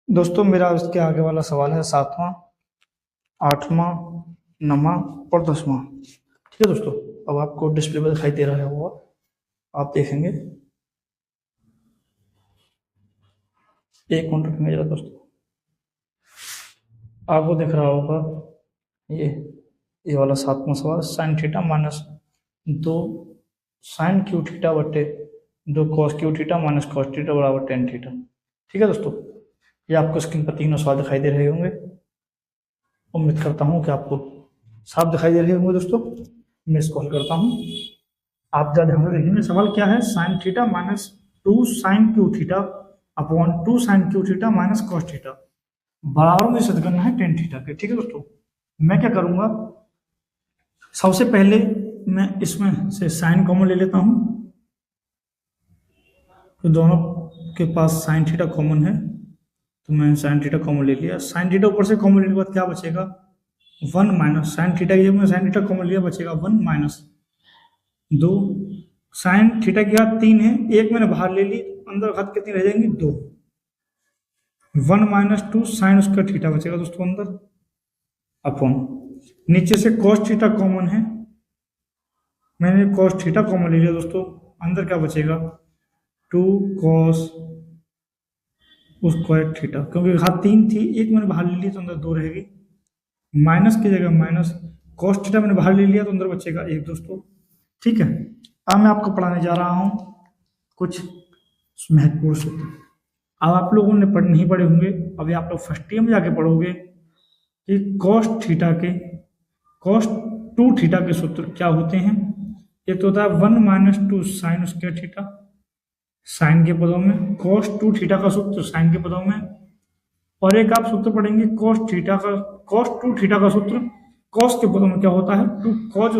दोस्तों मेरा इसके आगे वाला सवाल है 7वां, 8वां, 9वां और 10वां। ठीक है दोस्तों, अब आपको डिस्प्ले पर दिखाई दे रहा है वो आप देखेंगे। एक मिनट रखेंगे जरा दोस्तों, आपको दिख रहा होगा ये ये वाला 7वां सवाल। Sine theta minus 2 sine Q theta बटे 2 cos Q theta minus cos theta बराबर टेन थीटा। ठीक है दोस्तों, ये आपको स्क्रीन पर तीनों सवाल दिखाई दे रहे होंगे। उम्मीद करता हूँ कि आपको साफ दिखाई दे रहे होंगे दोस्तों। मैं इसको हल करता हूँ, आप ज़्यादा ध्यान से देखेंगे। सवाल क्या है, sine theta minus 2 sine Q theta upon 2 sine Q theta minus cos theta बराबर में सिद्ध करना है टेन थीटा के। ठीक है दोस्तों, मैं क्या करूंगा, सबसे पहले मैं इसमें से साइन कॉमन ले लेता हूं, तो दोनों के पास साइन थीटा कॉमन है, तो मैं साइन थीटा कॉमन ले लिया। साइन थीटा ऊपर से कॉमन लेने के बाद क्या बचेगा, 1 माइनस साइन थीटा की जगह मैं साइन थीटा कॉमन लिया, बचेगा 1 माइनस 2 साइन थीटा की घात 3 है, एक मैंने बाहर ले ली, अंदर घात कितनी रह जाएंगी 2। 1 माइनस 2 साइन उसका थीटा बचेगा दोस्तों अंदर, अपॉन नीचे से कॉस थीटा कॉमन है, मैंने कॉस थीटा कॉमन ले लिया दोस्तों, अंदर क्या बचेगा 2 कॉस स्क्वायर थीटा, क्योंकि घात 3 थी, एक मैंने बाहर ले ली तो अंदर 2 रहेगी, माइनस की जगह माइनस कॉस थीटा मैंने बाहर ले लिया तो अंदर बचेगा 1 दोस्तों। ठीक है, अब मैं आपको पढ़ाने जा रहा हूं कुछ महत्वपूर्ण सूत्र। अब आप लोगों ने नहीं पढ़े होंगे, अभी आप लोग फर्स्ट ईयर में जाके पढ़ोगे कि कॉस थीटा के कॉस 2 थीटा के सूत्र क्या होते हैं। एक तो होता है 1 minus 2 sine square theta sine के पदों में, कॉस 2 थीटा का सूत्र साइन के पदों में, और एक आप सूत्र पढ़ेंगे कॉस 2 थीटा का सूत्र कॉस के पदों में क्या होता है, 2 कॉस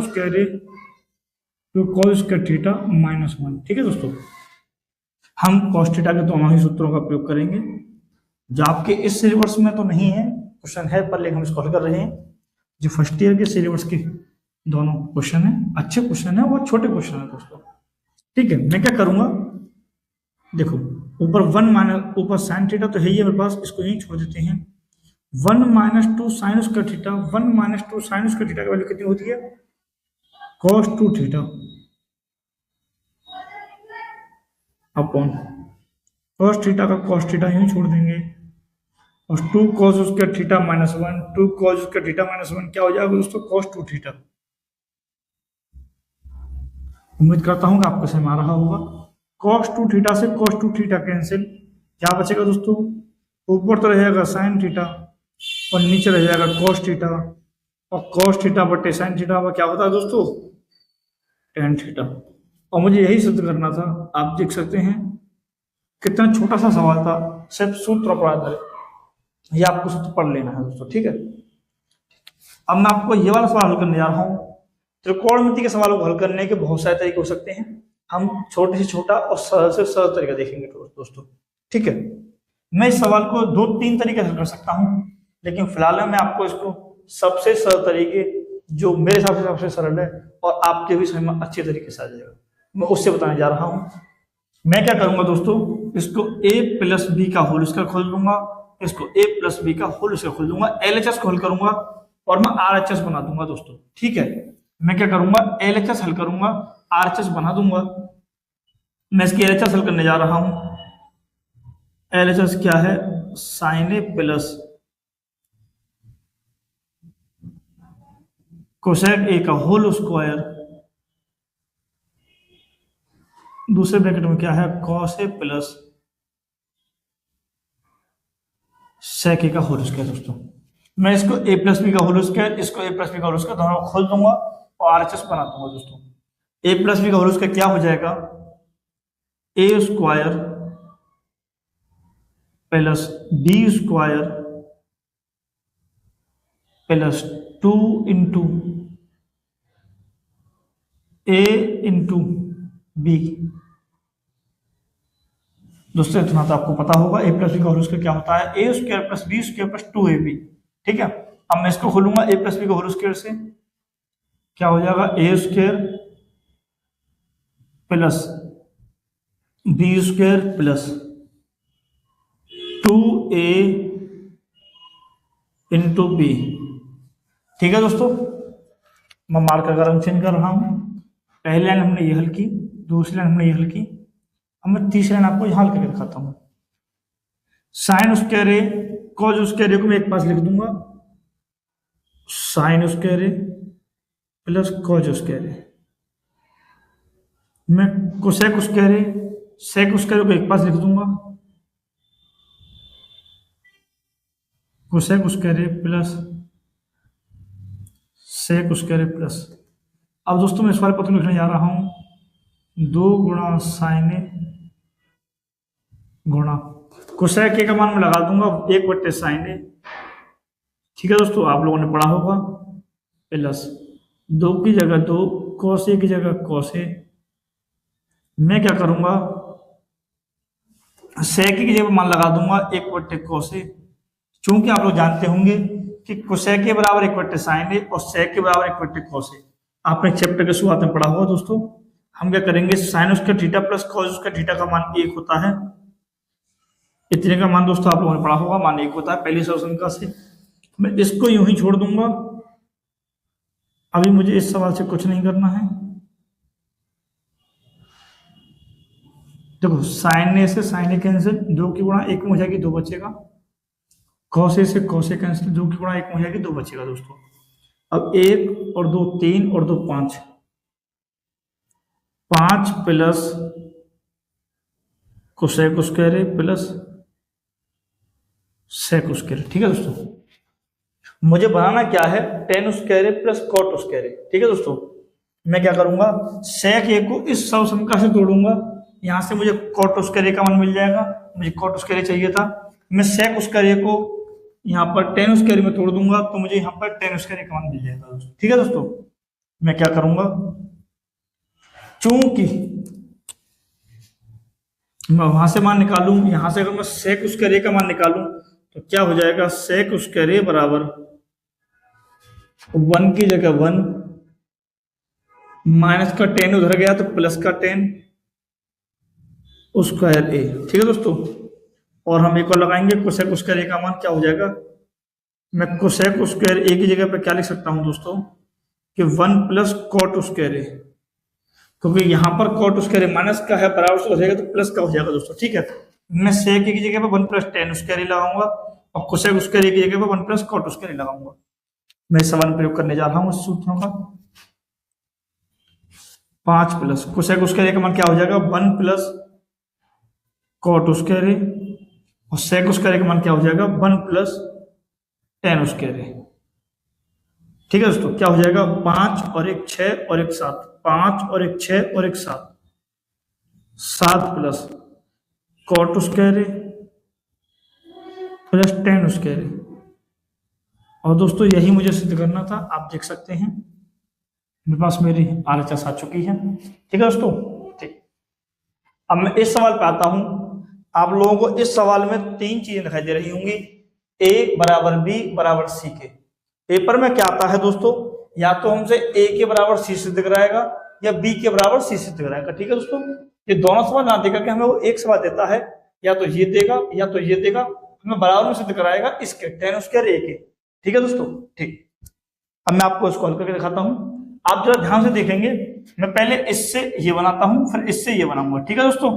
स्क्वायर थीटा माइनस 1। ठीक है दोस्तों, हम कॉस थीटा के दोनों ही सूत्रों का प्रयोग करेंगे, जो आपके इस सिलेबस में तो नहीं है, क्वेश्चन है पर, लेकिन हम इसको हल कर रहे हैं। जो फर्स्ट ईयर के सिलेबस के दोनों क्वेश्चन है, अच्छे क्वेश्चन है, वो छोटे क्वेश्चन है दोस्तों। ठीक है, मैं क्या करूंगा, देखो ऊपर 1 माइनस ऊपर साइन थीटा तो है ही मेरे पास, इसको यहीं छोड़ देते हैं। 1 minus 2 sine square theta, 1 minus 2 sine square theta की वैल्यू कितनी होती है, cos 2 theta upon cos theta का कॉस थीटा यहीं छोड़ देंगे, और 2 cos square theta minus 1, 2 cos square theta minus 1 क्या हो जाएगा दोस्तों, कॉस 2 थीटा। उम्मीद करता हूं कि आपको समझ आ रहा होगा। कॉस 2 थीटा से कॉस 2 थीटा कैंसिल, क्या बचेगा दोस्तों, ऊपर तो रहेगा साइन थीटा और नीचे रह जाएगा कॉस थीटा, और कॉस थीटा बटे साइन थीटा क्या होता है दोस्तों, टेन थीटा। और मुझे यही सिद्ध करना था, आप देख सकते हैं कितना छोटा सा सवाल था, सिर्फ सूत्र पर आधारित, ये आपको सूत्र पढ़ लेना है दोस्तों। ठीक है, अब मैं आपको ये वाला सवाल हल करने जा रहा हूँ। त्रिकोणमिति के सवालों को हल करने के बहुत सारे तरीके हो सकते हैं, हम छोटे से छोटा और सरल से सरल तरीका देखेंगे दोस्तों। ठीक है, मैं इस सवाल को 2-3 तरीके से हल कर सकता हूं, लेकिन फिलहाल मैं आपको इसको सबसे सरल तरीके, जो मेरे हिसाब से सबसे सरल है और आपके भी समझ में अच्छे तरीके से आ जाएगा, मैं उससे बताने जा रहा हूं। मैं क्या करूंगा दोस्तों, इसको a प्लस बी का होल स्क्वायर खोल दूंगा, इसको a प्लस बी का होल स्क्वायर खोल दूंगा, LHS को हल करूंगा और मैं RHS बना दूंगा दोस्तों। ठीक है, मैं क्या करूंगा, LHS हल करूंगा, RHS बना दूंगा। मैं इसकी LHS हल करने जा रहा हूं। LHS क्या है, sine A plus cosec A का होल स्क्वायर, दूसरे ब्रैकेट में क्या है, कॉस ए प्लस सेक ए का होल स्क्वायर दोस्तों। मैं इसको a प्लस बी का होल स्क्वायर, इसको a प्लस बी का होल स्क्वायर दोनों खोल दूंगा और RHS बना दूंगा दोस्तों। a प्लस बी का होल स्क्वायर क्या हो जाएगा, a square plus B square plus 2 into a into B. दोस्तों इतना तो आपको पता होगा, a प्लस बी का होल स्क्वायर क्या होता है, a square plus B square plus 2ab। ठीक है, अब मैं इसको खोलूंगा a प्लस बी का होल स्क्वायर से, क्या हो जाएगा, a square plus B square plus 2a into B. ठीक है दोस्तों, मैं मार्कर का रंग चेंज कर रहा हूं। पहली लाइन हमने ये हल की, दूसरी लाइन हमने ये हल की, अब मैं तीसरी लाइन आपको यहाँ हल करके दिखाता हूँ। साइन स्क्वायर ए कॉज स्क्वायर ए को मैं एक पास लिख दूंगा, साइन स्क्वायर ए प्लस कॉज स्क्वायर ए। मैं कोसेक स्क्वायर ए सेक स्क्वायर को एक पास लिख दूंगा, कोसेक स्क्वायर ए प्लस सेक स्क्वायर ए प्लस। अब दोस्तों मैं इस वाले पत्र लिखने जा रहा हूं 2 गुणा साइन ए गुणा कोसेक ए का मान मैं लगा दूंगा 1 साइन ए। ठीक है दोस्तों, आप लोगों ने पढ़ा होगा, प्लस 2 की जगह 2 कॉस ए की जगह कॉस ए। मैं क्या करूंगा, सेक की जगह मान लगा दूंगा 1 कॉस ए। चूंकि आप लोग जानते होंगे कि कोसेक के बराबर 1 साइन ए और सेक के बराबर 1 कॉस ए। आपने चैप्टर के शुरुआत में पढ़ा होगा दोस्तों। हम क्या करेंगे, sine square theta plus cos square theta का मान 1 होता है। इतने का मान दोस्तों आप लोगों ने पढ़ा होगा, मान 1 होता है पहली सॉल्यूशन का से। मैं इसको यूं ही छोड़ दूंगा, अभी मुझे इस सवाल से कुछ नहीं करना है। देखो साइन ए से साइन ए कैंसिल, 2 की गुणा 1 में हो जाएगी 2 बचेगा। कॉस ए से कॉस ए कैंसिल, 2 की गुणा 1 में हो जाएगी 2 बचेगा दोस्तों। अब 1 और 2 3 और 2 5, 5 प्लस कोसेक स्क्वायर ए प्लस सेक स्क्वायर। ठीक है दोस्तों, मुझे बनाना क्या है, टेन स्क्वायर ए प्लस कॉट स्क्वायर ए। ठीक है दोस्तों, मैं क्या करूंगा, सेक ए को इस समीकरण से तोड़ूंगा, यहां से मुझे कॉट स्क्वायर ए का मान मिल जाएगा। मुझे कॉट स्क्वायर ए चाहिए था, मैं सेक स्क्वायर ए को यहाँ पर टेन स्क्वायर में तोड़ दूंगा तो मुझे यहाँ पर टेन स्क्वायर ए का मान मिल जाएगा दोस्तों। ठीक है दोस्तों, मैं क्या करूंगा, चूंकि मैं वहां से मान निकालूं, यहां से अगर मैं सेक स्क्वायर ए का मान निकालूं तो क्या हो जाएगा, सेक स्क्वायर ए बराबर 1 की जगह 1 माइनस का 10 उधर गया तो प्लस का 10 स्क्वायर ए। ठीक है दोस्तों, और हम एक और लगाएंगे, कोसेक स्क्वायर ए का मान क्या हो जाएगा, मैं कोसेक स्क्वायर ए की जगह पे क्या लिख सकता हूं दोस्तों कि 1 प्लस कॉट स्क्वायर ए, क्योंकि यहां पर कॉट स्क्वायर ए माइनस का है, बराबर से हो जाएगा तो प्लस का हो जाएगा दोस्तों। ठीक है, मैं सेक ए की जगह पे 1 प्लस 10 स्क्वायर ए लगाऊंगा और कोसेक स्क्वायर ए की जगह पे 1 प्लस कॉट स्क्वायर ए लगाऊंगा। मैं इस सवाल में प्रयोग करने जा रहा हूं इस सूत्रों का। 5 प्लस कोसेक स्क्वायर ए का मान क्या हो जाएगा, 1 प्लस कॉट स्क्वायर ए, और सेक स्क्वायर ए का मान क्या हो जाएगा, 1 प्लस 10 स्क्वायर ए। ठीक है दोस्तों, क्या हो जाएगा, 5 और 1 6 और 1 7, 5 और 1 6 और 1 7, 7 प्लस कॉट स्क्वायर ए प्लस 10 स्क्वायर ए। और दोस्तों यही मुझे सिद्ध करना था, आप देख सकते हैं मेरे पास मेरी RHS आ चुकी है। ठीक है दोस्तों, ठीक। अब मैं इस सवाल पे आता हूं। आप लोगों को इस सवाल में 3 चीजें दिखाई दे रही होंगी, ए बराबर बी बराबर सी के। पेपर में क्या आता है दोस्तों, या तो हमसे ए के बराबर सी सिद्ध कराएगा या बी के बराबर सी सिद्ध कराएगा। ठीक है दोस्तों, ये दोनों सवाल ना देकर के हमें वो एक सवाल देता है, या तो ये देगा या तो ये देगा, हमें बराबर में सिद्ध कराएगा इसके 10 स्क्वायर ए के। ठीक है दोस्तों, ठीक। अब मैं आपको इसको हल करके दिखाता हूं, आप जरा ध्यान से देखेंगे। मैं पहले इससे ये बनाता हूं, फिर इससे ये बनाऊंगा। ठीक है दोस्तों,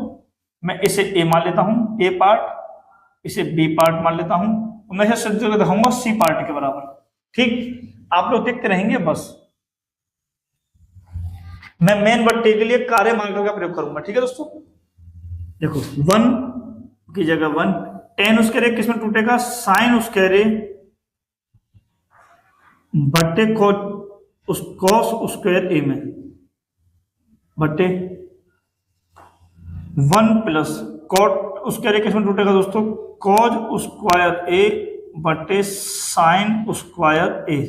मैं इसे ए मान लेता हूं, ए पार्ट, इसे बी पार्ट मान लेता हूं, और मैं इसे सिद्ध करके दिखाऊंगा सी पार्ट के बराबर। ठीक, आप लोग देखते रहेंगे बस। मैं मेन बट्टे के लिए कार्य मार्कर का प्रयोग करूंगा। ठीक है दोस्तों, देखो 1 की जगह 1, 10 स्क्वायर ए किसमें टूटेगा, साइन स्क्वायर ए बट्टे कॉस स्क्वायर ए में, बट्टे 1 प्लस कॉट स्क्वायर ए किसमें टूटेगा दोस्तों, कॉज स्क्वायर ए बट्टे साइन स्क्वायर ए।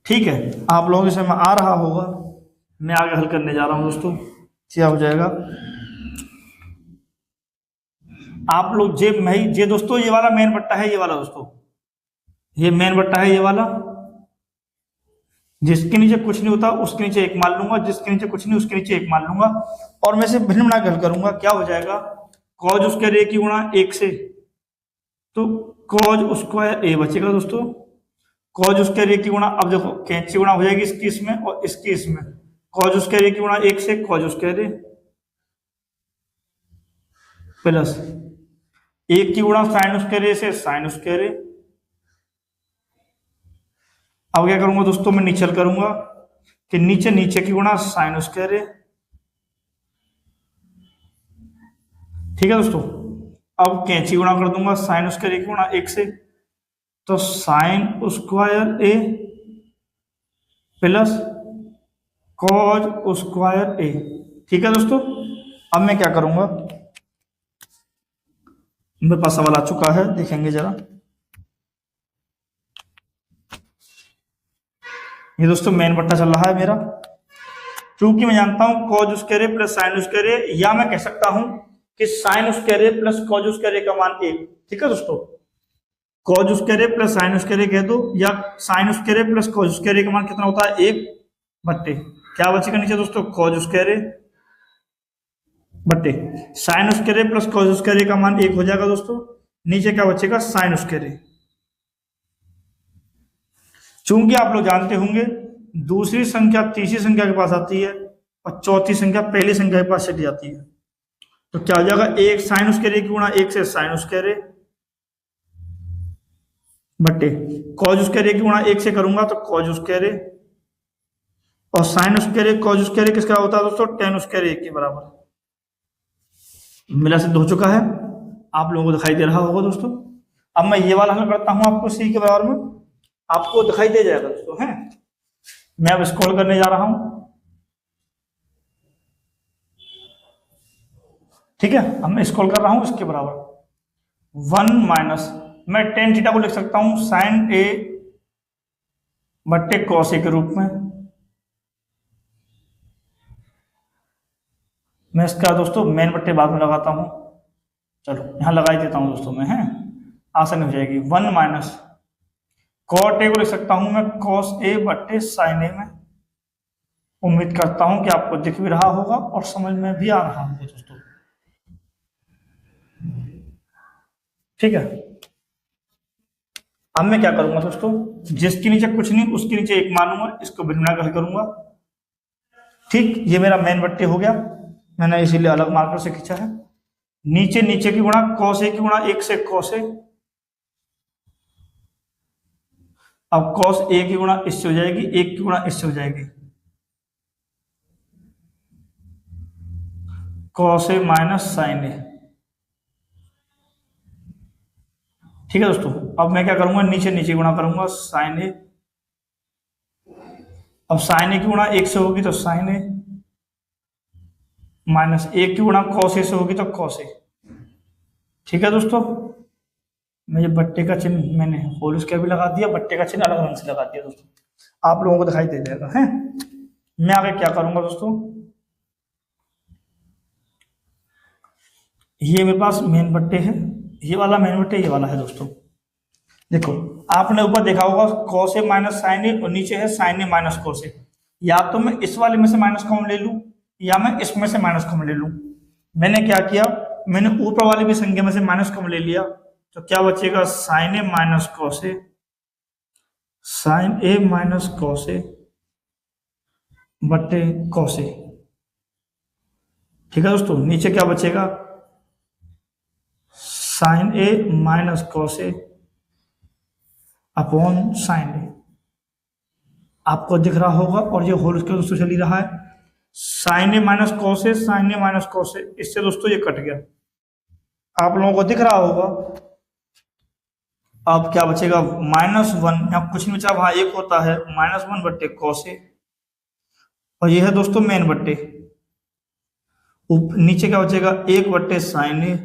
ठीक है, आप लोगों के समझ में आ रहा होगा। मैं आगे हल करने जा रहा हूं दोस्तों, क्या हो जाएगा, आप लोग ये दोस्तों, ये वाला मेन बट्टा है, ये वाला दोस्तों, ये मेन बट्टा है, ये वाला। जिसके नीचे कुछ नहीं होता उसके नीचे 1 मान लूंगा, जिसके नीचे कुछ नहीं उसके नीचे 1 मान लूंगा, और मैं इसे भिन्न बना के हल करूंगा। क्या हो जाएगा, कॉज स्क्वायर ए की गुणा 1 से, तो कॉज स्क्वायर ए बचेगा दोस्तों। कॉज स्क्वायर ए की गुणा, अब देखो कैंची गुणा हो जाएगी इसकी इसमें और इसकी इसमें, कॉज स्क्वायर ए की गुणा 1 से कॉज स्क्वायर ए प्लस 1 की गुणा साइन स्क्वायर ए से साइन स्क्वायर ए। अब क्या करूंगा दोस्तों, मैं नीचे करूंगा कि नीचे नीचे की गुणा साइन स्क्वायर ए। ठीक है दोस्तों, अब कैंची गुणा कर दूंगा साइन स्क्वायर ए की गुणा 1 से, तो साइन स्क्वायर ए प्लस कॉज स्क्वायर ए। ठीक है दोस्तों, अब मैं क्या करूंगा, मेरे पास सवाल आ चुका है, देखेंगे जरा। ये दोस्तों मेन बट्टा चल रहा है मेरा, क्योंकि मैं जानता हूं कॉज स्क्वायर ए प्लस साइन स्क्वायर ए, या मैं कह सकता हूं कि साइन स्क्वायर ए प्लस कॉज स्क्वायर ए का मान 1। ठीक है दोस्तों, कॉज स्क्वायर ए प्लस साइन स्क्वायर ए कह दो, या साइन स्क्वायर ए प्लस कॉज स्क्वायर ए का मान कितना होता है 1 बट्टे क्या बचेगा नीचे दोस्तों, कॉज स्क्वायर ए बट्टे साइन स्क्वायर ए प्लस कॉज स्क्वायर ए का मान 1 हो जाएगा दोस्तों। नीचे क्या बचेगा, साइन स्क्वायर ए। चूंकि आप लोग जानते होंगे दूसरी संख्या तीसरी संख्या के पास आती है और चौथी संख्या पहली संख्या के पास चली जाती है, तो क्या हो जाएगा, 1 साइन स्क्वायर ए की गुणा 1 से साइन स्क्वायर ए बट्टे कॉज स्क्वायर ए की गुणा 1 से करूंगा तो कॉज स्क्वायर ए, और साइन स्क्वायर ए कॉज स्क्वायर ए किसका होता है दोस्तों, टेन स्क्वायर ए के बराबर। मिला सिद्ध हो चुका है, आप लोगों को दिखाई दे रहा होगा दोस्तों। अब मैं ये वाला हल करता हूं आपको सी के बराबर में, आपको दिखाई दे जाएगा दोस्तों है। मैं अब स्क्रॉल करने जा रहा हूं, ठीक है। अब मैं स्क्रॉल कर रहा हूं इसके बराबर 1 माइनस, मैं टेन थीटा को लिख सकता हूं साइन ए बट्टे कॉस ए के रूप में। मैं इसका दोस्तों मेन बट्टे बाद में लगाता हूं, चलो यहां लगा ही देता हूं दोस्तों मैं, है आसानी हो जाएगी। 1 माइनस कॉट ए को लिख सकता हूं मैं कॉस ए बट्टे साइन ए में। उम्मीद करता हूं कि आपको दिख भी रहा होगा और समझ में भी आ रहा होगा दोस्तों, ठीक है। अब मैं क्या करूंगा दोस्तों, जिसके नीचे कुछ नहीं उसके नीचे 1 मानूंगा, इसको बिना हल करूंगा। ठीक, ये मेरा मेन बट्टे हो गया, मैंने इसीलिए अलग मार्कर से खींचा है। नीचे नीचे की गुणा कॉस ए की गुणा 1 से कॉस ए, अब कॉस ए की गुणा इससे हो जाएगी, 1 की गुणा इससे हो जाएगी, कॉस ए माइनस साइन ए। ठीक है दोस्तों, अब मैं क्या करूंगा, नीचे नीचे गुणा करूंगा साइन ए। अब साइन ए की गुणा 1 से होगी तो साइन ए, माइनस 1 की गुणा कॉस ए से होगी तो कॉस ए। ठीक है दोस्तों, मैं ये बट्टे का चिन्ह मैंने होल स्क्वायर भी लगा दिया, बट्टे का चिन्ह अलग रंग से लगा दिया दोस्तों, आप लोगों को दिखाई दे जाएगा है। मैं आगे क्या करूंगा दोस्तों, ये मेरे पास मेन बट्टे है, ये वाला मेन बट्टे ये वाला है दोस्तों। देखो आपने ऊपर देखा होगा कॉस ए माइनस साइन ए और नीचे है sine A minus cos A. या तो मैं इस वाले में से माइनस कॉमन ले लूं या मैं इसमें से माइनस कॉमन ले लूं। मैंने क्या किया, मैंने ऊपर वाली भी संख्या में से माइनस कॉमन ले लिया, तो क्या बचेगा sign A minus cos A, sine A minus cos A बट्टे कॉस ए। ठीक है दोस्तों, नीचे क्या बचेगा, sign A minus cos A upon sine ए। आपको दिख रहा होगा, और ये होल स्क्वायर दोस्तों चल ही रहा है, sine A minus cos A, sine A minus cos A, इससे दोस्तों ये कट गया, आप लोगों को दिख रहा होगा। अब क्या बचेगा, -1, यहाँ कुछ नहीं बचा, वहां 1 होता है, -1 बट्टे कॉस ए, और ये है दोस्तों मेन बट्टे। नीचे क्या बचेगा, 1 बट्टे साइन ए,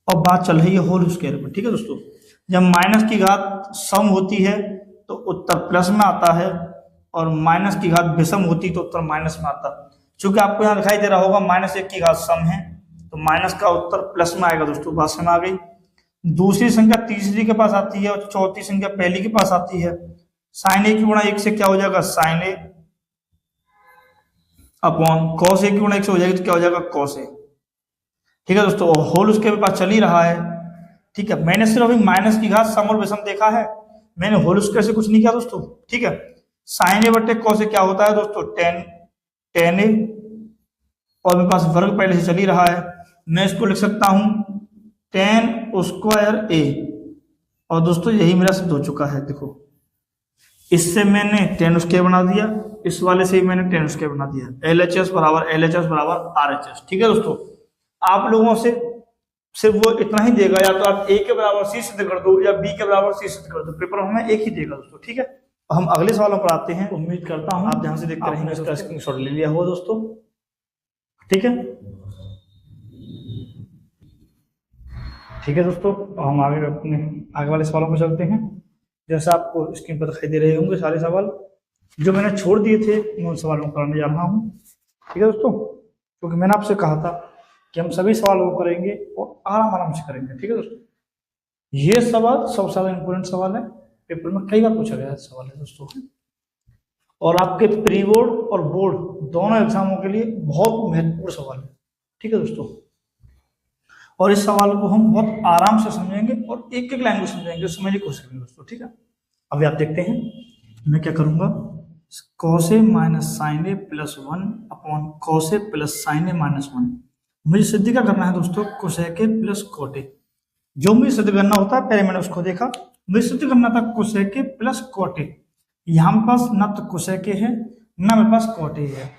और बात चल रही है होल स्क्वायर पर। ठीक है दोस्तों, जब माइनस की घात सम होती है तो उत्तर प्लस में आता है, और माइनस की घात विषम होती तो उत्तर माइनस में आता है। चूंकि आपको यहाँ दिखाई दे रहा होगा -1 की घात सम है, तो माइनस का उत्तर प्लस में आएगा दोस्तों, बात समझ आ गई। दूसरी संख्या तीसरी के पास आती है और चौथी संख्या पहली के पास आती है, साइन ए की गुणा 1 से क्या हो जाएगा, sign A upon cos A की गुणा 1 से हो जाएगी तो क्या हो जाएगा, कॉस ए। ठीक है दोस्तों, होल उसके पास चल ही रहा है। ठीक है, मैंने सिर्फ अभी माइनस की घात सम और विषम देखा है, मैंने होल स्क्वायर से कुछ नहीं किया दोस्तों। ठीक है, साइन ए बटे कॉस ए क्या होता है दोस्तों, टेन ए, और मेरे पास वर्ग पहले से चल ही रहा है, मैं इसको लिख सकता हूं टेन स्क्वायर ए, और दोस्तों यही मेरा सिद्ध हो चुका है। देखो, इससे मैंने टेन स्क्वायर बना दिया, इस वाले से ही मैंने टेन स्क्वायर बना दिया, LHS बराबर LHS बराबर RHS। ठीक है दोस्तों, आप लोगों से सिर्फ वो इतना ही देगा, या तो आप ए के बराबर सी सिद्ध कर दो या बी के बराबर सी सिद्ध कर दो, पेपर हमें एक ही देगा दोस्तों। ठीक है, हम अगले सवालों पर आते हैं। उम्मीद करता हूं आप ध्यान से देखते रहेंगे, इसका स्क्रीनशॉट ले लिया हुआ दोस्तों। ठीक है, ठीक है दोस्तों, हम आगे अपने आगे वाले सवालों पर चलते हैं। जैसा आपको स्क्रीन पर दिखाई दे रहे होंगे सारे सवाल जो मैंने छोड़ दिए थे, मैं उन सवालों को करने जा रहा हूँ। ठीक है दोस्तों, क्योंकि मैंने आपसे कहा था कि हम सभी सवालों को करेंगे और आराम आराम से करेंगे। ठीक है दोस्तों, ये सवाल सबसे ज्यादा इंपॉर्टेंट सवाल है, पेपर में कई बार पूछा गया सवाल है दोस्तों, और आपके प्री बोर्ड और बोर्ड दोनों एग्जामों के लिए बहुत महत्वपूर्ण सवाल है। ठीक है दोस्तों, और इस सवाल को हम बहुत आराम से समझेंगे और एक एक लाइन को समझेंगे, समझने की कोशिश करेंगे दोस्तों। ठीक है, अभी आप देखते हैं मैं क्या करूंगा, cos A minus sign A plus 1 upon cos A plus sign A minus 1। मुझे सिद्ध क्या करना है दोस्तों, cosec A plus cot A. जो मुझे सिद्ध करना होता है पहले मैंने उसको देखा, मुझे सिद्ध करना था cosec A plus cot A. यहाँ मेरे पास ना तो कोसेक ए है ना मेरे पास कोट ए है,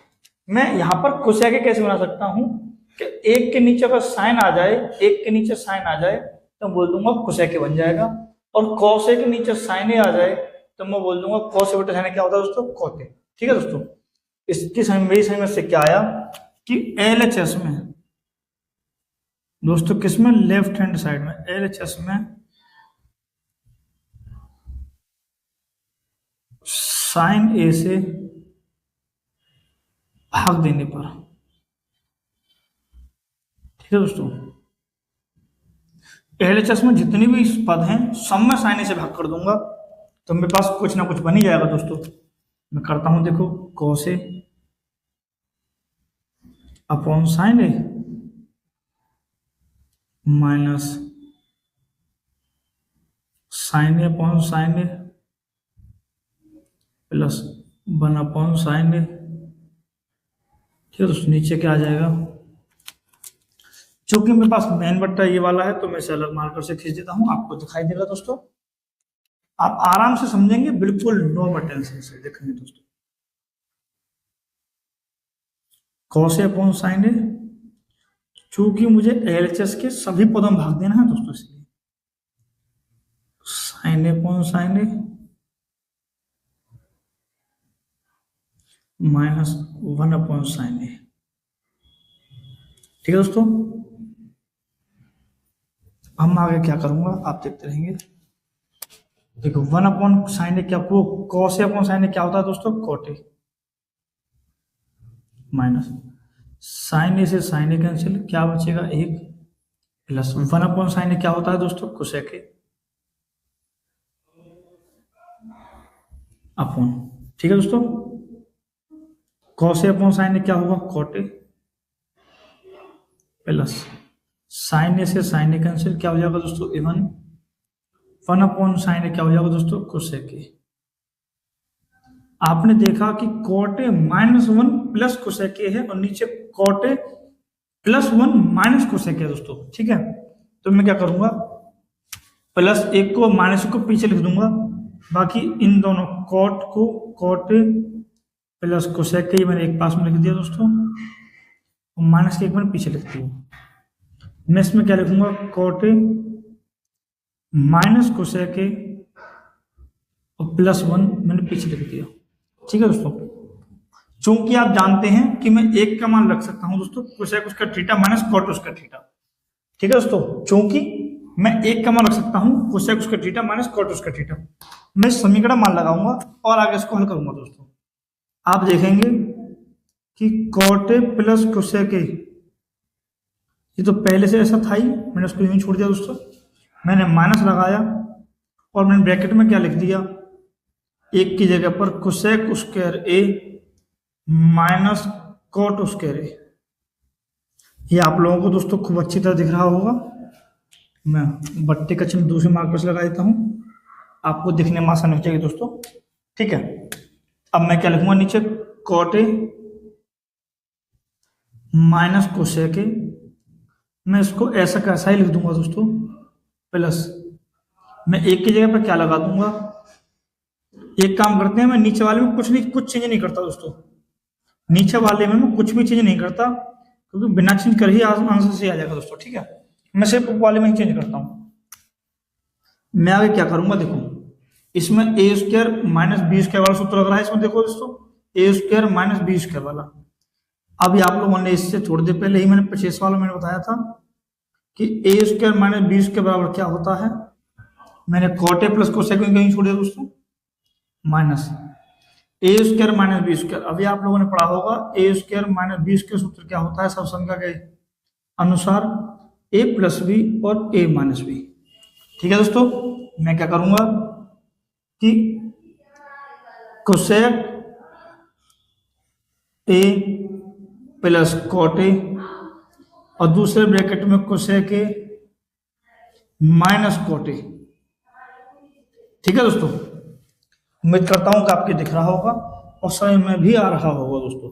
मैं यहाँ पर कोसेक ए कैसे बना सकता हूँ कि एक के नीचे अगर साइन आ जाए, एक के नीचे साइन आ जाए तो बोल दूंगा कोसेक ए बन जाएगा, और cos ए के नीचे साइन ए आ जाए तो मैं बोल दूंगा cos ए बटे साइन ए क्या होता है दोस्तों, cot ए। ठीक है दोस्तों, इसकी मेरी समझ से क्या आया कि LHS में दोस्तों, किसमें, लेफ्ट हैंड साइड में, LHS में साइन ए से भाग देने पर, ठीक है दोस्तों, LHS में जितनी भी पद हैं सब में साइन ए से भाग कर दूंगा तो मेरे पास कुछ ना कुछ बन ही जाएगा दोस्तों। मैं करता हूं, देखो, cos A upon sine A minus sign A upon sine A plus 1 upon sine ए। ठीक है दोस्तों, नीचे क्या आ जाएगा, चूंकि मेरे पास मेन बट्टा ये वाला है तो मैं इसे अलग मार्कर से खींच देता हूं, आपको दिखाई देगा दोस्तों, आप आराम से समझेंगे, बिल्कुल नॉर्मल टेंशन से देखेंगे दोस्तों। cos ए अपॉन साइन ए, चूंकि मुझे LHS के सभी पदों में भाग देना है दोस्तों, इसलिए साइन ए अपॉन साइन ए माइनस 1 अपॉन साइन ए। ठीक है दोस्तों, हम आगे क्या करूंगा आप देखते रहेंगे। देखो, 1 अपॉन साइन ए क्या, वो cos ए अपॉन साइन ए क्या होता है दोस्तों, cot A, minus sign A से साइन ए कैंसिल, क्या बचेगा 1, प्लस 1 अपॉन साइन ए क्या होता है दोस्तों, कोसेक ए अपॉन। ठीक है दोस्तों, cos ए अपॉन साइन ए क्या होगा, cot A, plus sign A से साइन ए कैंसिल, क्या हो जाएगा दोस्तों, इवन 1 अपॉन साइन ए क्या हो जाएगा दोस्तों, कोसेक ए। आपने देखा कि cot A minus 1 plus cosec A है और नीचे cot ए प्लस 1 माइनस कोसेक है दोस्तों। ठीक है, तो मैं क्या करूंगा, प्लस 1 को माइनस को पीछे लिख दूंगा, बाकी इन दोनों cot ए प्लस कोसेक ए मैंने एक पास में लिख दिया दोस्तों, और माइनस के एक मैंने पीछे लिख दिया। मैं इसमें क्या लिखूंगा, cot A minus cosec A और प्लस 1 मैंने पीछे लिख दिया। ठीक है दोस्तों, चूंकि आप जानते हैं कि मैं एक का मान रख सकता हूं दोस्तों, कोसेक उसका थीटा माइनस cot उसका थीटा। ठीक है दोस्तों, चूंकि मैं एक का मान रख सकता हूं, कोसेक उसका थीटा माइनस cot उसका थीटा, मैं समीकरण मान लगाऊंगा और आगे इसको हल करूंगा दोस्तों। आप देखेंगे कि cot ए प्लस कोसेक ए, ये तो पहले से ऐसा था ही, मैंने उसको यूं छोड़ दिया दोस्तों, मैंने माइनस लगाया और मैंने ब्रैकेट में क्या लिख दिया, एक की जगह पर कोसेक स्क्वायर ए माइनस cot स्क्वायर ए। ये आप लोगों को दोस्तों खूब अच्छी तरह दिख रहा होगा। मैं बट्टे का चिन्ह दूसरे मार्कर से लगा देता हूँ, आपको दिखने में आसानी हो जाएगी दोस्तों। ठीक है, अब मैं क्या लिखूंगा नीचे, cot A minus cosec A, मैं इसको ऐसा कैसा ही लिख दूंगा दोस्तों, प्लस मैं एक की जगह पर क्या लगा दूंगा, एक काम करते हैं, मैं नीचे वाले में कुछ चेंज नहीं करता दोस्तों। नीचे वाले में मैं कुछ भी चेंज नहीं करता, क्योंकि बिना चेंज कर ही आंसर से आ जाएगा दोस्तों। ठीक है, मैं सिर्फ ऊपर वाले में ही चेंज करता हूं। मैं आगे क्या करूंगा, देखो इसमें ए स्क्वायर माइनस बी स्क्वायर वाला सूत्र लग रहा है इसमें, देखो दोस्तों ए स्क्वायर माइनस बी स्क्वायर वाला। अभी आप लोगों ने इससे थोड़ी देर पहले ही मैंने 25 वाला मैंने बताया था कि ए स्क्वायर माइनस बी स्क्वायर बराबर क्या होता है। मैंने कॉट ए प्लस कोसेक कहीं छोड़ दिया दोस्तों, माइनस ए स्क्वायर माइनस बी स्क्वायर। अभी आप लोगों ने पढ़ा होगा ए स्क्वायर माइनस बी स्क्वायर सूत्र क्या होता है, सब संख्या के अनुसार ए प्लस बी और ए माइनस बी। ठीक है दोस्तों, मैं क्या करूंगा कि cosec A plus cot A और दूसरे ब्रैकेट में cosec A minus cot A. ठीक है दोस्तों, उम्मीद करता हूं कि आपके दिख रहा होगा और समझ में भी आ रहा होगा दोस्तों।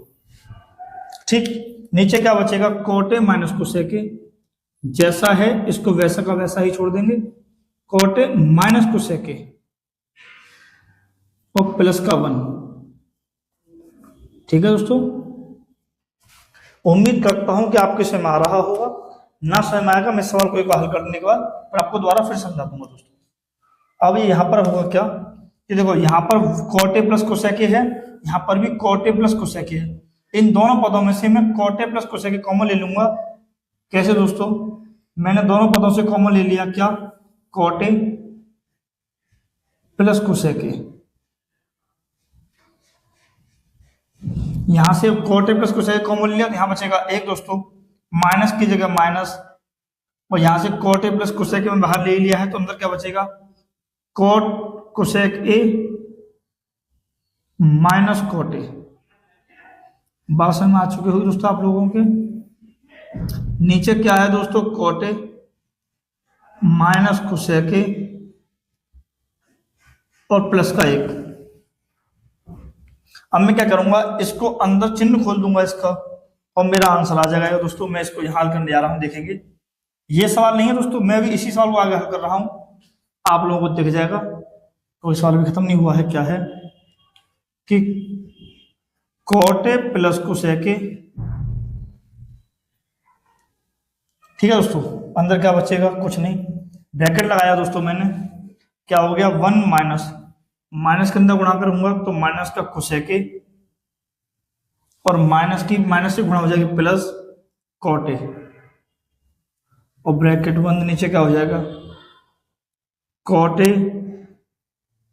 ठीक, नीचे क्या बचेगा, cot A minus cosec A, जैसा है इसको वैसा का वैसा ही छोड़ देंगे, cot A minus cosec A और प्लस का 1। ठीक है दोस्तों, उम्मीद करता हूं कि आपके समझ में आ रहा होगा। ना समझ में आएगा मैं सवाल को एक बार हल करने के बाद पर आपको दोबारा फिर समझा दूंगा दोस्तों। अब यहाँ पर होगा क्या कि देखो यहाँ पर cot A plus cosec A है, यहाँ पर भी cot A plus cosec A है। इन दोनों पदों में से मैं cot A plus cosec A common ले लूंगा। कैसे दोस्तों, मैंने दोनों पदों से कॉमन ले लिया क्या, cot A plus cosec A. यहां से cot A plus cosec common लिया तो यहां बचेगा एक दोस्तों, माइनस की जगह माइनस, और यहां से कॉट ए प्लस कोसेक में बाहर ले लिया है तो अंदर क्या बचेगा, cot cosec A minus cot A. बात समझ में आ चुकी होगी दोस्तों आप लोगों के। नीचे क्या है दोस्तों, cot A minus cosec A और प्लस का 1। अब मैं क्या करूंगा, इसको अंदर चिन्ह खोल दूंगा इसका और मेरा आंसर आ जाएगा दोस्तों। मैं इसको यहां हल करने जा रहा हूं, देखेंगे ये सवाल नहीं है दोस्तों, मैं भी इसी सवाल को आगे हल कर रहा हूं, आप लोगों को दिख जाएगा। कोई सवाल भी खत्म नहीं हुआ है। क्या है कि cot A plus cosec A. ठीक है दोस्तों, अंदर क्या बचेगा, कुछ नहीं, ब्रैकेट लगाया दोस्तों मैंने, क्या हो गया 1 माइनस, माइनस के अंदर गुणा करूंगा तो माइनस का कोसेक ए और माइनस की माइनस से गुणा हो जाएगी प्लस कॉट ए और ब्रैकेट बंद, नीचे क्या हो जाएगा, cot A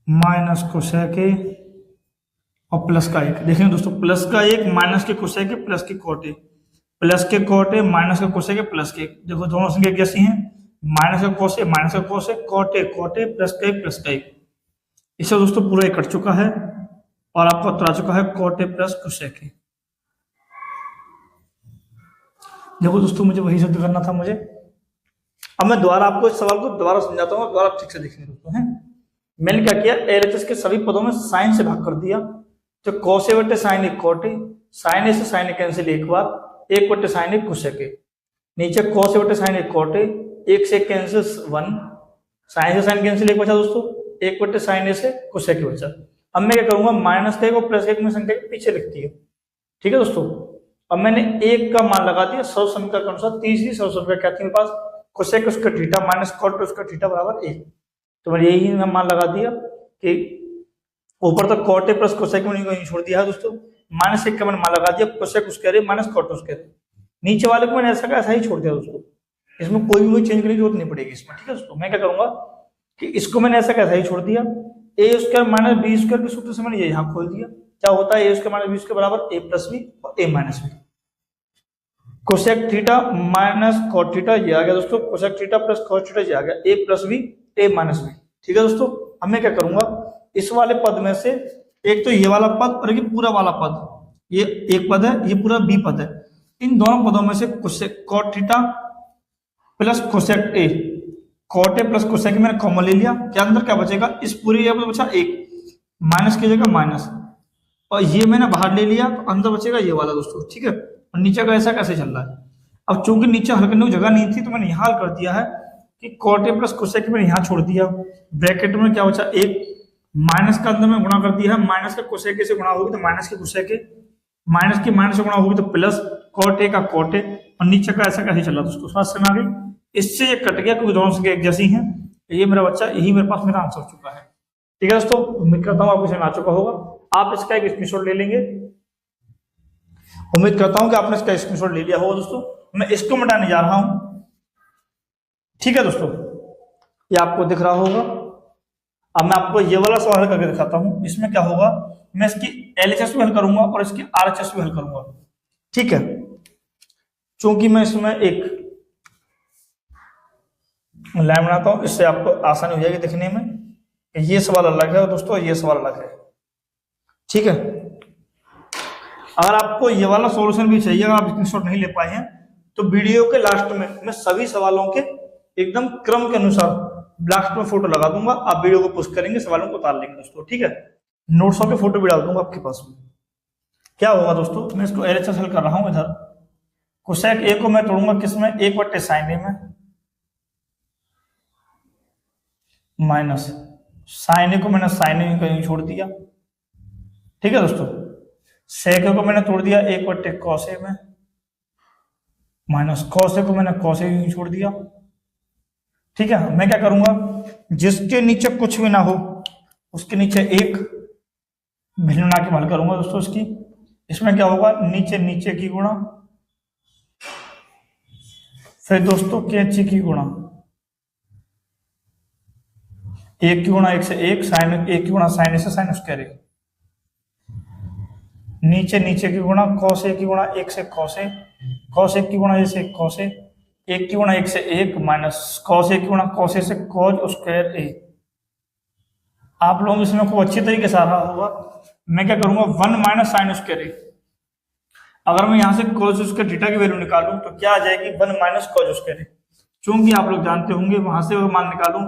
minus cosec A और प्लस का 1। देखेंगे दोस्तों, प्लस का 1 माइनस के कोसेक ए प्लस के कॉट ए, प्लस के कॉट ए माइनस का कोसेक ए प्लस के। देखो दोनों संख्या कैसी हैं, माइनस का कोस ए माइनस का कोस ए, कॉट ए प्लस का 1 प्लस का 1। इससे दोस्तों पूरा कट चुका है और आपका उत्तर आ चुका है cot A plus cosec A. देखो दोस्तों, मुझे वही सिद्ध करना था मुझे। अब मैं दोबारा आपको इस सवाल को दोबारा समझाता हूँ, दोबारा ठीक से देखेंगे दोस्तों। हैं, मैंने क्या किया, एलएचएस के सभी पदों में साइन से भाग कर दिया, तो कॉस ए बटे sine A cot A, sine A से साइन ए कैंसिल एक बार, 1 बटे साइन ए कोसेक ए, नीचे कॉस ए बटे साइन ए कॉट ए, 1 से कैंसिल 1, साइन से साइन कैंसिल 1 बचा दोस्तों, 1 बटे साइन ए से कोसेक ए बचा। अब मैं क्या करूंगा, माइनस का 1 और प्लस 1 में संख्या के पीछे लिखती है। ठीक है दोस्तों, अब मैंने 1 का मान लगा दिया सर्व समीकरण के अनुसार, तीसरी सर्व समीकरण क्या थी मेरे पास, कोसेक उसका थीटा माइनस कॉट उसका थीटा बराबर 1। तो मैंने यही मान लगा दिया कि ऊपर तक कॉट ए प्लस कोसेक में नहीं छोड़ दिया है दोस्तों, माइनस 1 का मैंने मान लगा दिया, कोसेक उसके रहे माइनस कॉट उसके रहे, नीचे वाले को मैंने ऐसा का ऐसा ही छोड़ दिया दोस्तों, इसमें कोई चेंज करने की जरूरत नहीं पड़ेगी इसमें। ठीक है दोस्तों, मैं क्या करूंगा कि इसको मैंने ऐसा कैसा ही छोड़ दिया, ए स्क्वायर माइनस बी स्क्वायर के सूत्र से मैंने ये यहाँ खोल दिया, क्या होता है A square minus B square बराबर ए प्लस बी और A minus B. Cosec theta minus cot theta ये आ गया दोस्तों, cosec theta plus cot theta ये आ गया, A plus B A minus B. ठीक है दोस्तों, अब मैं क्या करूंगा, इस वाले पद में से एक तो ये वाला पद और ये पूरा वाला पद, ये एक पद है, ये पूरा बी पद है, इन दोनों पदों में से cot theta plus cosec A, cot A plus cosec मैंने कॉमन ले लिया, क्या अंदर क्या बचेगा, इस पूरी तो बचा एक, माइनस की जगह माइनस, और ये मैंने बाहर ले लिया तो अंदर बचेगा ये वाला दोस्तों, ठीक है। और नीचे का ऐसा कैसे चल रहा है, अब चूंकि नीचे हल करने की जगह नहीं थी तो मैंने यहाँ हल कर दिया है कि कॉट ए प्लस कोसेक मैंने यहाँ छोड़ दिया, ब्रैकेट में क्या बचा एक, माइनस का अंदर में गुणा कर दिया है, माइनस का कोसेक से गुणा होगी तो माइनस के कोसेक, माइनस की माइनस से गुणा होगी तो प्लस कॉट ए का कॉट ए, और नीचे का ऐसा कैसे चल रहा दोस्तों, समझ में आ गई। इससे ये कट गया क्योंकि दोनों संख्या एक जैसी हैं, ये मेरा बच्चा, यही मेरे पास मेरा आंसर हो चुका है। ठीक है दोस्तों, उम्मीद करता हूँ आपको समझ आ चुका होगा। आप इसका एक स्क्रीनशॉट ले लेंगे, उम्मीद करता हूं कि आपने इसका स्क्रीनशॉट ले लिया होगा दोस्तों। मैं इसको मिटाने जा रहा हूं, ठीक है दोस्तों, ये आपको दिख रहा होगा। अब मैं आपको ये वाला सवाल करके दिखाता हूं, इसमें क्या होगा, मैं इसकी एलएचएस भी हल करूंगा और इसकी आरएचएस भी हल करूंगा, ठीक है। चूंकि मैं इसमें एक लाइन बनाता हूं, इससे आपको आसानी हो जाएगी दिखने में, ये सवाल अलग है दोस्तों, ये सवाल अलग है, ठीक है। अगर आपको ये वाला सॉल्यूशन भी चाहिए, अगर आप स्क्रीनशॉट नहीं ले पाए हैं तो वीडियो के लास्ट में मैं सभी सवालों के एकदम क्रम के अनुसार लास्ट में फोटो लगा दूंगा, आप वीडियो को पुश करेंगे, सवालों को उतार लेंगे दोस्तों, ठीक है। नोट्सों के फोटो भी डाल दूंगा आपके पास में। क्या होगा दोस्तों, मैं इसको एलएचएस हल कर रहा हूं, इधर कोसेक ए को मैं तोड़ूंगा किसमें, एक बट्टे साइन ए में, माइनस साइन ए को मैंने साइन ए कहीं छोड़ दिया, ठीक है दोस्तों। सेक को मैंने तोड़ दिया एक बट्टे कॉस ए में, माइनस कॉस ए को मैंने कॉस ए छोड़ दिया, ठीक है। मैं क्या करूंगा, जिसके नीचे कुछ भी ना हो उसके नीचे एक भिन्न बना के हल करूंगा दोस्तों इसकी। इसमें क्या होगा, नीचे नीचे की गुणा, फिर दोस्तों कैंची की गुणा, एक की गुणा एक से एक, साइन एक की गुणा साइन से साइन उसके रे, नीचे नीचे की गुणा, कॉस ए की गुणा एक से कॉस ए, कॉस एक की गुणा ए से कॉस ए, एक की गुणा एक से एक, माइनस कॉस ए की गुणा कॉस ए से कॉस स्क्वायर ए। आप लोग इसमें को अच्छी तरीके से आ रहा होगा। मैं क्या करूंगा, 1 माइनस साइन स्क्वायर ए, अगर मैं यहां से कॉस स्क्वायर थीटा की वैल्यू निकालूं तो क्या आ जाएगी, 1 माइनस कॉस स्क्वायर ए। चूंकि आप लोग जानते होंगे वहां से अगर मान निकालूं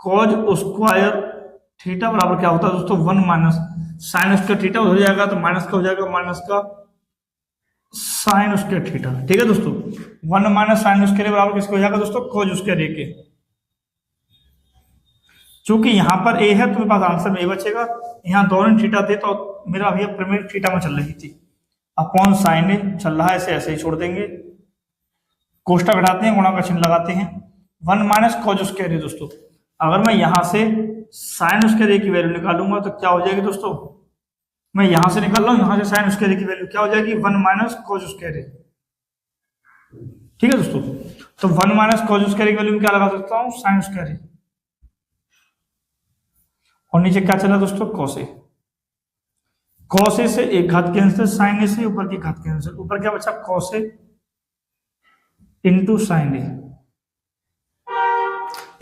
कॉस स्क्वायर थीटा बराबर क्या होता है दोस्तों, 1 माइनस साइन स्क्वायर थीटा हो जाएगा तो माइनस का हो जाएगा, माइनस का साइन स्क्वायर थीटा, ठीक है दोस्तों। 1 माइनस साइन स्क्वायर बराबर किसको हो जाएगा दोस्तों, कॉस स्क्वायर ए के। चूंकि यहां पर ए है तो मेरे पास आंसर में ए बचेगा, यहाँ दोनों थीटा थे तो मेरा भैया प्रीमियर थीटा में चल रही थी, अपॉन साइन ए चल रहा है, ऐसे ऐसे ही छोड़ देंगे, कोष्टक घटाते हैं, गुणा का चिन्ह लगाते हैं, 1 माइनस कॉस स्क्वायर ए दोस्तों। अगर मैं यहां से साइन स्क्वायर ए की वैल्यू निकालूंगा तो क्या हो जाएगी दोस्तों, मैं यहां से निकाल रहा हूं, यहां से साइन स्क्वायर ए की वैल्यू क्या हो जाएगी, 1 माइनस कॉस स्क्वायर ए, ठीक है दोस्तों। तो 1 माइनस कॉस स्क्वायर की वैल्यू क्या लगा सकता हूं, साइन स्क्वायर ए, और नीचे क्या चला दोस्तों, कॉस ए। कॉस ए से एक घात कैंसिल, साइन ए से ऊपर की घात कैंसिल, ऊपर क्या बचा, कॉस ए इंटू साइन ए।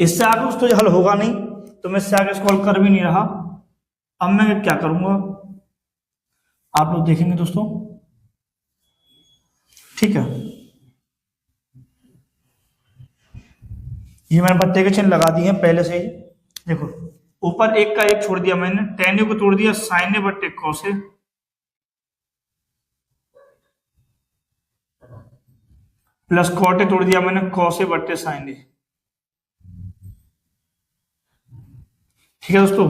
इससे आगे दोस्तों हल होगा नहीं तो मैं इससे आगे इसको हल कर भी नहीं रहा। अब मैं क्या करूंगा, आप लोग देखेंगे दोस्तों, ठीक है। ये मैंने बट्टे के चिन्ह लगा दिए हैं पहले से ही, देखो ऊपर एक का एक छोड़ दिया मैंने, टेन ए को तोड़ दिया साइन ए बट्टे cos A, plus cot A तोड़ दिया मैंने कॉस ए बट्टे साइन ए, ठीक है दोस्तों।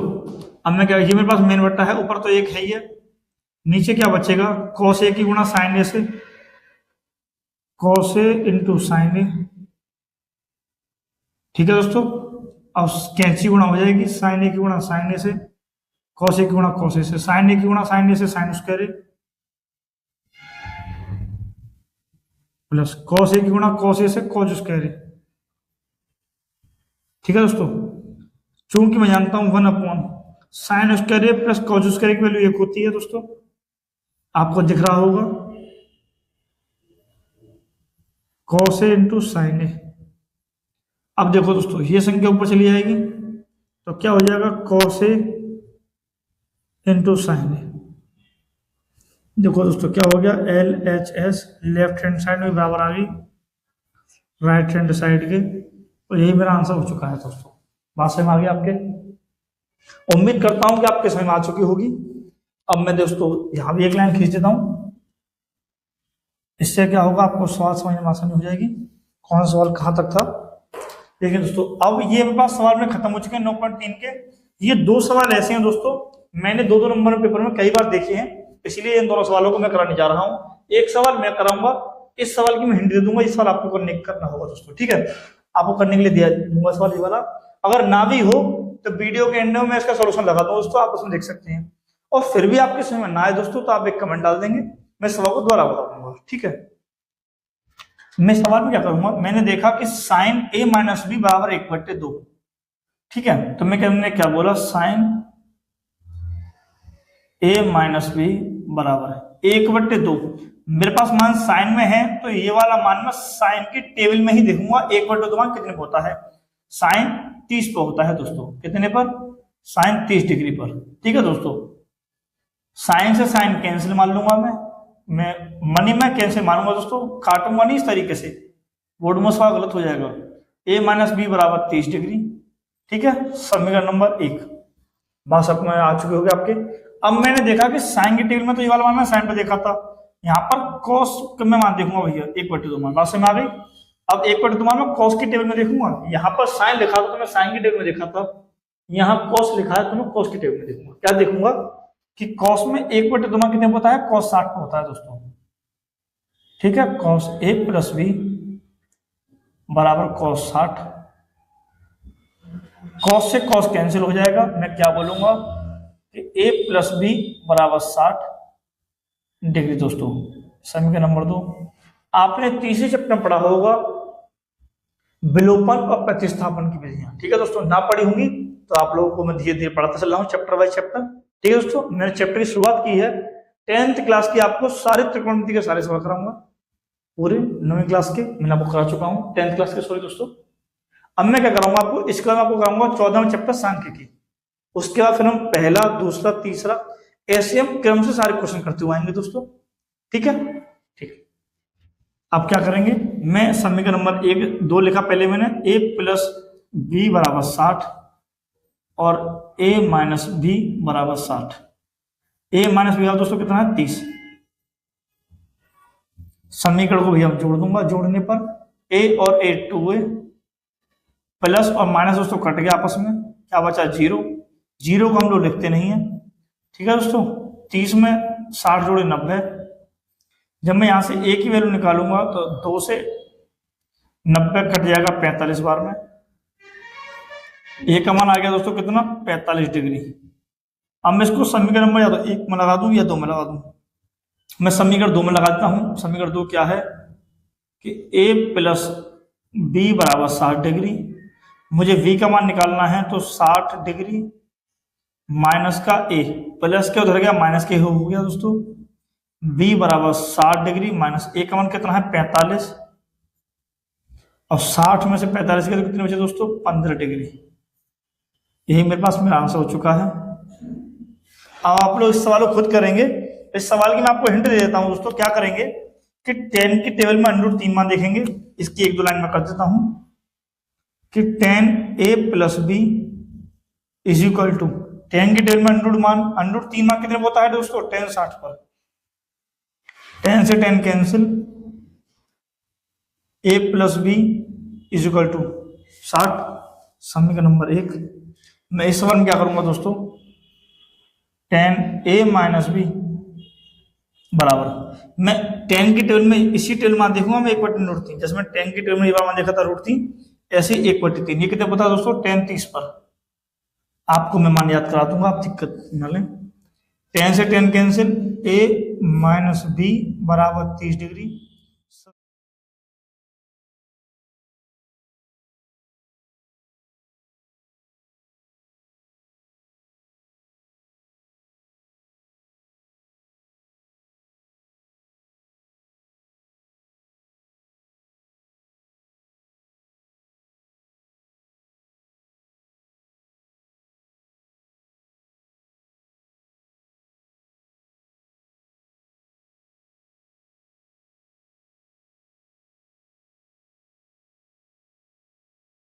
अब मैं क्या, ये मेरे पास मेन बट्टा है, ऊपर तो एक है ही है, नीचे क्या बचेगा, कॉस ए की गुणा साइन ए से, कॉस ए इंटू साइन ए, ठीक है दोस्तों। अब कैंची गुणा हो जाएगी, साइन ए की गुणा साइन ए से, कॉस ए की गुणा कॉस ए से, साइन ए की गुणा साइन ए से sine square A, plus cos A की गुणा कॉस ए से कॉस स्क्वायर ए, ठीक है दोस्तों। चूंकि मैं जानता हूं 1 अपॉन साइन स्क्वायर ए प्लस कॉस स्क्वायर की वैल्यू 1 होती है दोस्तों, आपको दिख रहा होगा, कॉस ए इंटू साइन ए। अब देखो दोस्तों ये संख्या ऊपर चली जाएगी तो क्या हो जाएगा, कॉस ए इंटू साइन ए। देखो दोस्तों क्या हो गया, L H S left hand side में बराबर आ गई राइट हैंड साइड के, और यही मेरा आंसर हो चुका है दोस्तों। बात समझ में आ गई आपके? उम्मीद करता हूं कि आपके समझ में आ चुकी होगी। अब मैं दोस्तों यहां भी एक लाइन खींच देता हूं, इससे क्या होगा, आपको सवाल समझने में आसानी हो जाएगी। कौन सा सवाल कहां तक था? देखिए दोस्तों, अब ये मेरे पास सवाल में खत्म हो चुके हैं 9.3 के। ये दो सवाल ऐसे हैं दोस्तों, मैंने दो नंबर पेपर में कई बार देखे हैं, इसलिए इन दोनों सवालों को मैं कराने जा रहा हूं। एक सवाल मैं कराऊंगा, इस सवाल की मैं हिंट दे दूंगा, इस सवाल आपको करना होगा दोस्तों, ठीक है? आपको करने के लिए दिया दूंगा सवाल ये वाला। अगर ना भी हो तो वीडियो के एंड में मैं इसका सोल्यूशन लगा दूंगा दोस्तों, आप उसमें देख सकते हैं। और फिर भी आपके समझ में ना आए दोस्तों तो आप एक कमेंट डाल देंगे, मैं सवाल को दोबारा बता दूंगा, ठीक है? मैं सवाल में क्या करूंगा, मैंने देखा कि साइन ए माइनस बी बराबर 1/2, ठीक है? तो मैंने क्या बोला, साइन ए माइनस बी बराबर 1/2। मेरे पास मान साइन में है तो ये वाला मान मैं साइन की टेबल में ही देखूंगा। 1/2 मान कितने पर होता है? साइन 30 पर होता है दोस्तों। कितने पर? साइन 30 डिग्री पर, ठीक है दोस्तों। साइन से साइन कैंसिल मान लूंगा मैं मनी में कैंसिल मानूंगा दोस्तों, काटूंगा नहीं इस तरीके से, बोर्ड में सवाल गलत हो जाएगा। ए माइनस बी बराबर 30 डिग्री, ठीक है? समीकरण नंबर 1 बात सब में आ चुके होंगे आपके। अब मैंने देखा कि साइन की टेबल में तो ये वाला मान मैं साइन पर देखा था, यहाँ पर कॉस में मान देखूंगा भैया 1/2 मान, बात समझ में आ गई? अब 1/2 मान मैं कॉस की टेबल में देखूंगा, यहाँ पर साइन लिखा था तो मैं साइन की टेबल में देखा था, यहाँ कॉस लिखा है तो मैं कॉस की टेबल में देखूंगा। क्या देखूंगा कि कॉस में 1/2 मान कितने होता है? कॉस 60 पर होता है दोस्तों, ठीक है? कॉस ए प्लस बी बराबर कॉस 60। कॉस से कॉस कैंसिल हो जाएगा, मैं क्या बोलूंगा कि ए प्लस बी बराबर 60 डिग्री दोस्तों। समीकरण नंबर 2 आपने तीसरे चैप्टर में पढ़ा होगा, विलोपन और प्रतिस्थापन की विधियां, ठीक है दोस्तों? ना पढ़ी होंगी तो आप लोगों को मैं धीरे धीरे पढ़ाता चल रहा हूँ चैप्टर बाय चैप्टर, ठीक है दोस्तों? मैंने चैप्टर की शुरुआत की है 10th क्लास की, आपको सारे त्रिकोणमिति के सारे सवाल कराऊंगा, पूरे 9वीं क्लास के मैंने आपको करा चुका हूँ, 10th क्लास के सॉरी दोस्तों। अब मैं क्या कराऊंगा आपको, इसके बाद आपको कराऊंगा 14वां चैप्टर सांख्यिकी। उसके बाद फिर हम पहला, दूसरा, तीसरा ऐसे हम क्रम से सारे क्वेश्चन करते हुए आएंगे दोस्तों, ठीक है? ठीक है, अब क्या करेंगे, मैं समीकरण नंबर 1 2 लिखा पहले मैंने, ए प्लस बी बराबर 60 और ए माइनस बी बराबर 60। ए माइनस बी दोस्तों कितना है? 30। समीकरण को भी हम जोड़ दूंगा, जोड़ने पर ए और ए 2a प्लस और माइनस दोस्तों कट गया आपस में, क्या बचा? 0। 0 को हम लोग लिखते नहीं है, ठीक है दोस्तों? 30 में 60 जोड़े 90। जब मैं यहां से a की वैल्यू निकालूंगा तो 2 से 90 कट जाएगा 45 बार में। a का मान आ गया दोस्तों कितना? 45 डिग्री। अब मैं इसको समीकरण नंबर या तो 1 में लगा दूं या 2 में लगा दूं। मैं समीकरण 2 में लगा देता हूं। समीकरण 2 क्या है कि a प्लस बी बराबर 60 डिग्री। मुझे v का मान निकालना है तो 60 डिग्री माइनस का a, प्लस के उधर गया माइनस के हो गया दोस्तों। b बराबर 60 डिग्री माइनस a का मान कितना है? 45। और 60 में से 45 के तो कितने बचे दोस्तों? 15 डिग्री। यही मेरे पास मेरा आंसर हो चुका है। अब आप लोग इस सवाल को खुद करेंगे। इस सवाल की मैं आपको हिंट दे देता हूं दोस्तों। क्या करेंगे कि 10 की टेबल में √3 मान देखेंगे। इसकी 1 2 लाइन में कर देता हूं कि 10a plus B is equal to 10 की टेबल में √3 मान कितने होता है दोस्तों? 10 60 पर। 10 से 10 cancel, a plus B is equal to 60। समीकरण नंबर 1। मैं इस सवाल में क्या करूंगा दोस्तों? 10a माइनस बी बराबर, मैं 10 की टेबल में इसी टेबल मान देखूंगा मैं 1/√3। जैसे मैं 10 की टेबल में ये मान देखा था √3, ऐसे 1/3। ये कितने पता है दोस्तों? 10 30 पर। आपको मैं मान याद करा दूंगा, आप दिक्कत न लें। 10 से 10 कैंसिल, a माइनस बी बराबर 30 डिग्री।